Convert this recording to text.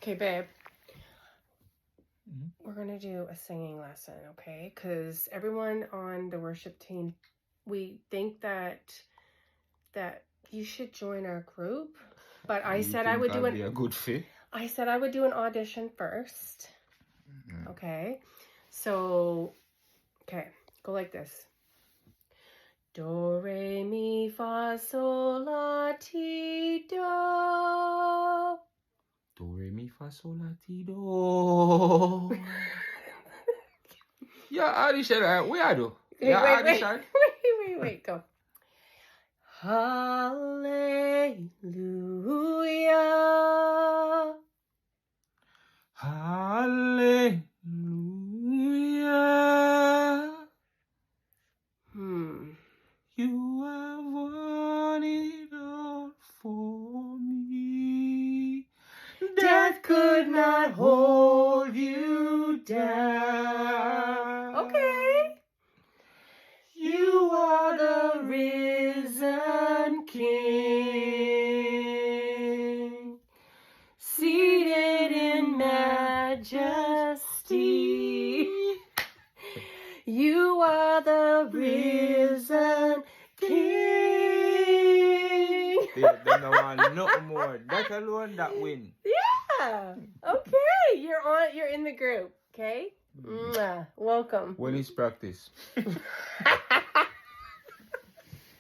Okay, babe. We're going to do a singing lesson, okay? Because everyone on the worship team, we think that you should join our group. But I said I would be a good fit. I said I would do an audition first. Okay? So, okay. Go like this. Do, re, mi, fa, sol, la, ti, do. Do, re, mi, fa, sol, la, ti, do. Yeah, audition. Where do? Yeah, audition. Wait. Go. Hallelujah. Hallelujah. You have won it all for me. Death could not hold you down. Okay. You are the risen King, seated in majesty. You are the risen King. Yeah, then I want nothing more. That alone, that win. Yeah. Okay. You're in the group. Okay. Welcome. When is practice?